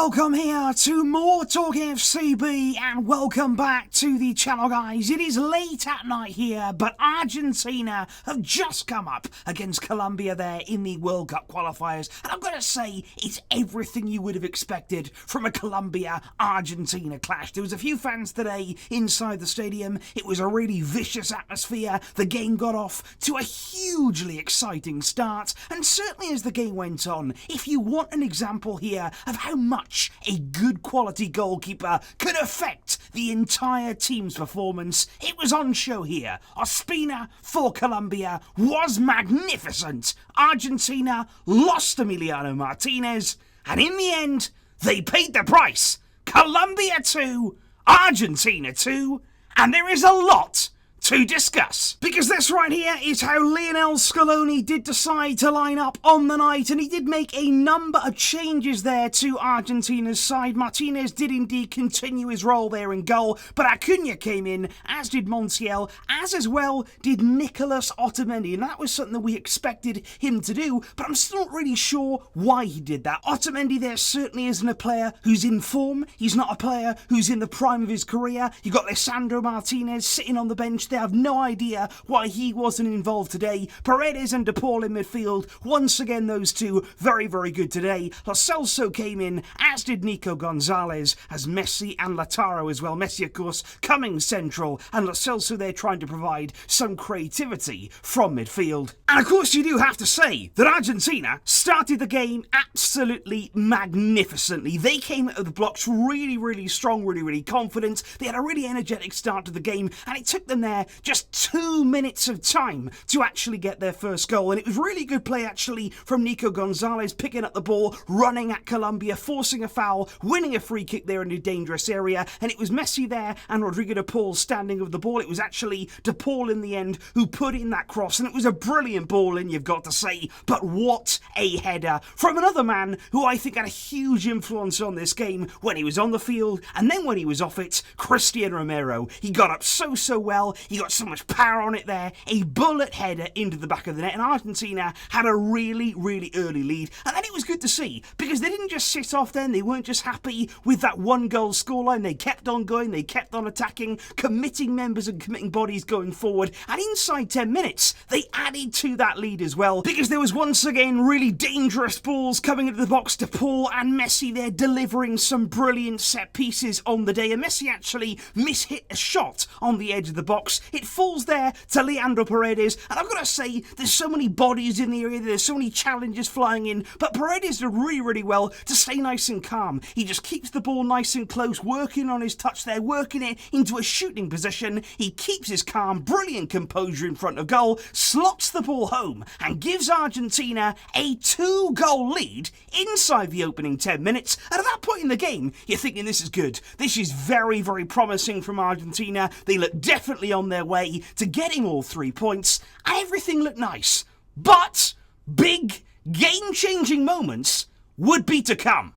welcome here to more TALKFCB and welcome back to the channel, guys. It is late at night here, but Argentina have just come up against Colombia there in the World Cup qualifiers, and I've got to say, it's everything you would have expected from a Colombia-Argentina clash. There was a few fans today inside the stadium. It was a really vicious atmosphere. The game got off to a hugely exciting start, and certainly as the game went on, if you want an example here of how much a good quality goalkeeper could affect the entire team's performance, it was on show here. Ospina for Colombia was magnificent. Argentina lost Emiliano Martinez, and in the end, they paid the price. Colombia 2, Argentina 2, and there is a lot to discuss. Because this right here is how Lionel Scaloni did decide to line up on the night, and he did make a number of changes there to Argentina's side. Martinez did indeed continue his role there in goal, but Acuna came in, as did Montiel, as well did Nicolas Otamendi, and that was something that we expected him to do, but I'm still not really sure why he did that. Otamendi there certainly isn't a player who's in form. He's not a player who's in the prime of his career. You've got Lisandro Martinez sitting on the bench. They have no idea why he wasn't involved today. Paredes and De Paul in midfield. Once again, those two very, very good today. Lo Celso came in, as did Nico Gonzalez, as Messi and Lautaro as well. Messi, of course, coming central, and Lo Celso there trying to provide some creativity from midfield. And of course, you do have to say that Argentina started the game absolutely magnificently. They came out of the blocks really, really strong, really, really confident. They had a really energetic start to the game, and it took them there just 2 minutes of time to actually get their first goal. And it was really good play actually from Nico Gonzalez, picking up the ball, running at Colombia, forcing a foul, winning a free kick there in a dangerous area. And it was Messi there and Rodrigo De Paul standing with the ball. It was actually De Paul in the end who put in that cross, and it was a brilliant ball in, you've got to say. But what a header from another man who I think had a huge influence on this game when he was on the field and then when he was off it, Cristian Romero. He got up so well. He got so much power on it there, a bullet header into the back of the net, and Argentina had a really, really early lead. And then it was good to see, because they didn't just sit off then, they weren't just happy with that 1-goal scoreline, they kept on going, they kept on attacking, committing members and committing bodies going forward, and inside 10 minutes, they added to that lead as well, because there was once again really dangerous balls coming into the box to Paul and Messi there delivering some brilliant set pieces on the day, and Messi actually mishit a shot on the edge of the box. It falls there to Leandro Paredes, and I've got to say, there's so many bodies in the area, there's so many challenges flying in, but Paredes did really, really well to stay nice and calm. He just keeps the ball nice and close, working on his touch there, working it into a shooting position. He keeps his calm, brilliant composure in front of goal, slots the ball home, and gives Argentina a 2-goal lead inside the opening 10 minutes. And at that point in the game, you're thinking this is good. This is very, very promising from Argentina. They look definitely on their way to getting all 3 points, and everything looked nice. But big, game-changing moments would be to come.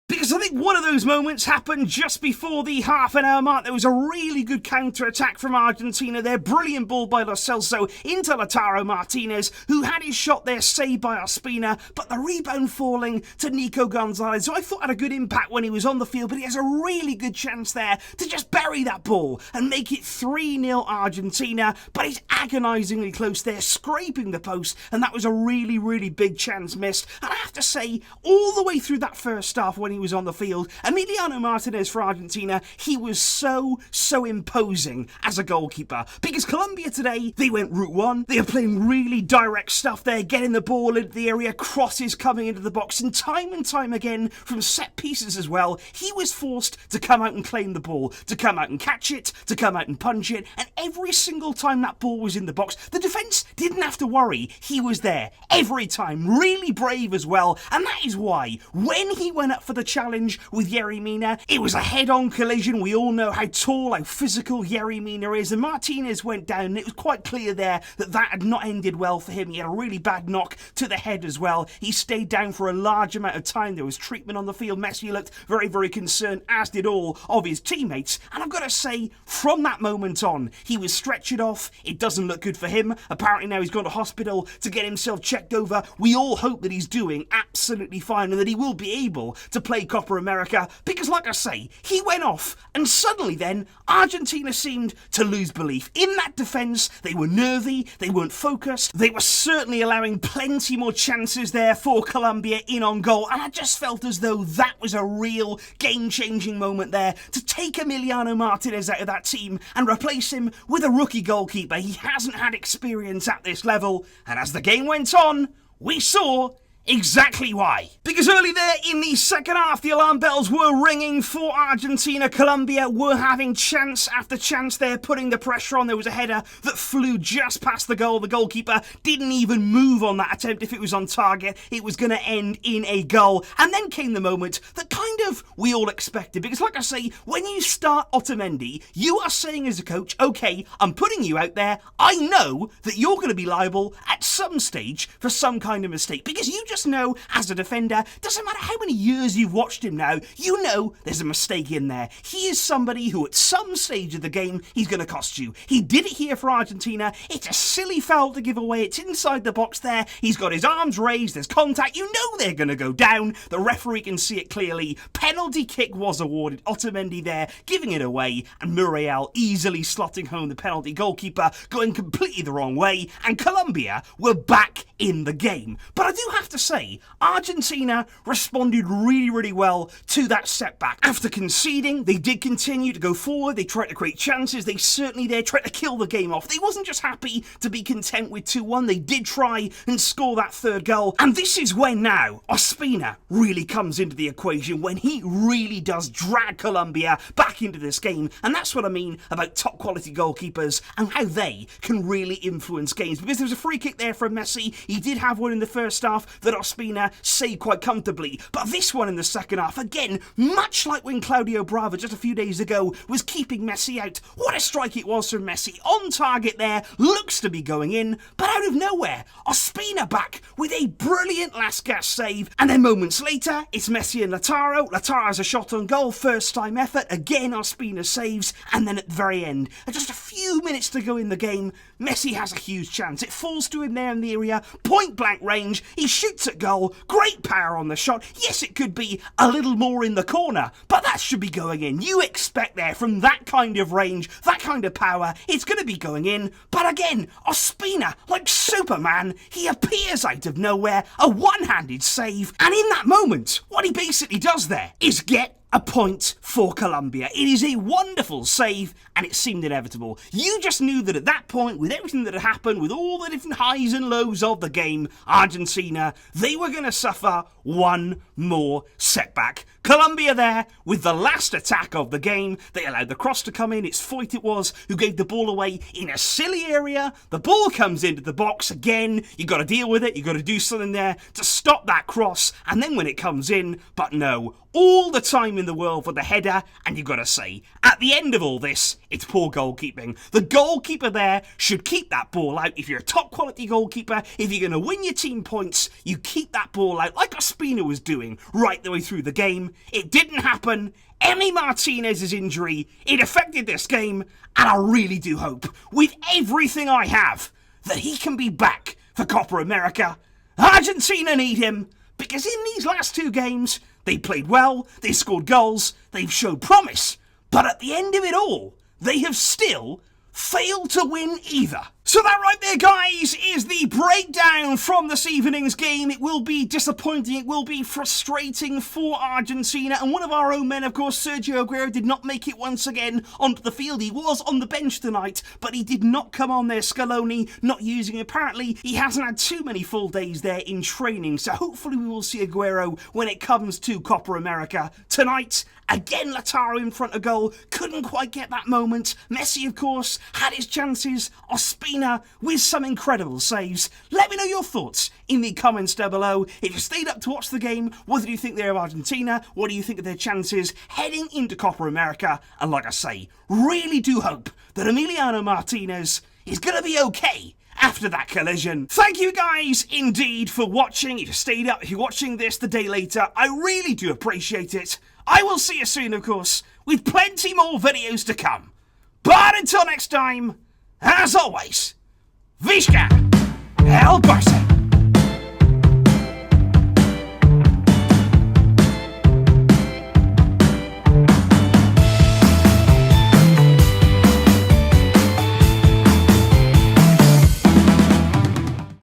Because I think one of those moments happened just before the half-an-hour mark. There was a really good counter-attack from Argentina there. Brilliant ball by Lo Celso into Lautaro Martinez, who had his shot there saved by Ospina, but the rebound falling to Nico Gonzalez, who I thought had a good impact when he was on the field, but he has a really good chance there to just bury that ball and make it 3-0 Argentina, but he's agonisingly close there, scraping the post, and that was a really, really big chance missed. And I have to say, all the way through that first half when he was on the field, Emiliano Martinez for Argentina, he was so imposing as a goalkeeper. Because Colombia today, they went route one. They are playing really direct stuff there, getting the ball into the area, crosses coming into the box, and time again from set pieces as well, he was forced to come out and claim the ball, to come out and catch it, to come out and punch it, and every single time that ball was in the box, the defence didn't have to worry. He was there every time, really brave as well, and that is why when he went up for the challenge with Yerry Mina, it was a head-on collision. We all know how tall, how physical Yerry Mina is, and Martinez went down, and it was quite clear there that that had not ended well for him. He had a really bad knock to the head as well. He stayed down for a large amount of time. There was treatment on the field. Messi looked very, very concerned, as did all of his teammates, and I've got to say, from that moment on, he was stretchered off. It doesn't look good for him. Apparently now he's gone to hospital to get himself checked over. We all hope that he's doing absolutely fine and that he will be able to play play Copa America because, like I say, he went off and suddenly then Argentina seemed to lose belief in that defence. They were nervy, they weren't focused, they were certainly allowing plenty more chances there for Colombia in on goal, and I just felt as though that was a real game-changing moment there to take Emiliano Martinez out of that team and replace him with a rookie goalkeeper. He hasn't had experience at this level, and as the game went on, we saw exactly why. Because early there in the second half, the alarm bells were ringing for Argentina. Colombia were having chance after chance there, putting the pressure on. There was a header that flew just past the goal. The goalkeeper didn't even move on that attempt. If it was on target, it was going to end in a goal. And then came the moment that kind of we all expected. Because like I say, when you start Otamendi, you are saying as a coach, okay, I'm putting you out there. I know that you're going to be liable at some stage for some kind of mistake. Because you just know, as a defender, doesn't matter how many years you've watched him now, you know there's a mistake in there. He is somebody who at some stage of the game, he's going to cost you. He did it here for Argentina. It's a silly foul to give away. It's inside the box there. He's got his arms raised. There's contact. You know they're going to go down. The referee can see it clearly. Penalty kick was awarded. Otamendi there giving it away, and Muriel easily slotting home the penalty. Goalkeeper going completely the wrong way, and Colombia were back in the game. But I do have to say, Argentina responded really, really well to that setback. After conceding, they did continue to go forward. They tried to create chances. They certainly there tried to kill the game off. They wasn't just happy to be content with 2-1. They did try and score that third goal. And this is when now Ospina really comes into the equation, when he really does drag Colombia back into this game. And that's what I mean about top quality goalkeepers and how they can really influence games. Because there was a free kick there from Messi. He did have one in the first half that Ospina saved quite comfortably. But this one in the second half, again, much like when Claudio Bravo just a few days ago was keeping Messi out. What a strike it was from Messi. On target there, looks to be going in, but out of nowhere, Ospina back with a brilliant last gasp save. And then moments later, it's Messi and Lautaro. Lautaro has a shot on goal, first time effort. Again, Ospina saves. And then at the very end, just a few minutes to go in the game, Messi has a huge chance. It falls to him there in the area, point blank range. He shoots at goal. Great power on the shot. Yes, it could be a little more in the corner, but that should be going in. You expect there from that kind of range, that kind of power, it's going to be going in. But again, Ospina, like Superman, he appears out of nowhere, a one-handed save, and in that moment, what he basically does there is get a point for Colombia. It is a wonderful save, and it seemed inevitable. You just knew that at that point, with everything that had happened, with all the different highs and lows of the game, Argentina, they were going to suffer one more setback. Colombia there with the last attack of the game. They allowed the cross to come in. It's Foyt it was who gave the ball away in a silly area. The ball comes into the box again. You got to deal with it. You got to do something there to stop that cross. And then when it comes in, but no, all the time in the world for the header, and you've got to say, at the end of all this, it's poor goalkeeping. The goalkeeper there should keep that ball out. If you're a top quality goalkeeper, if you're going to win your team points, you keep that ball out like Ospina was doing right the way through the game. It didn't happen. Emi Martinez's injury, it affected this game, and I really do hope, with everything I have, that he can be back for Copa America. Argentina need him, because in these last two games, they played well, they scored goals, they've showed promise, but at the end of it all, they have still failed to win either. So that right there, guys, is the breakdown from this evening's game. It will be disappointing, it will be frustrating for Argentina, and one of our own men, of course, Sergio Aguero, did not make it once again onto the field. He was on the bench tonight, but he did not come on there. Scaloni not using him. Apparently, he hasn't had too many full days there in training, so hopefully we will see Aguero when it comes to Copa America tonight. Again, Lautaro in front of goal, couldn't quite get that moment. Messi, of course, had his chances. Ospina with some incredible saves. Let me know your thoughts in the comments down below. If you stayed up to watch the game, what do you think there of Argentina? What do you think of their chances heading into Copa America? And like I say, really do hope that Emiliano Martinez is going to be okay after that collision. Thank you guys indeed for watching. If you stayed up, if you're watching this the day later, I really do appreciate it. I will see you soon, of course, with plenty more videos to come. But until next time, as always, Visca El Barça.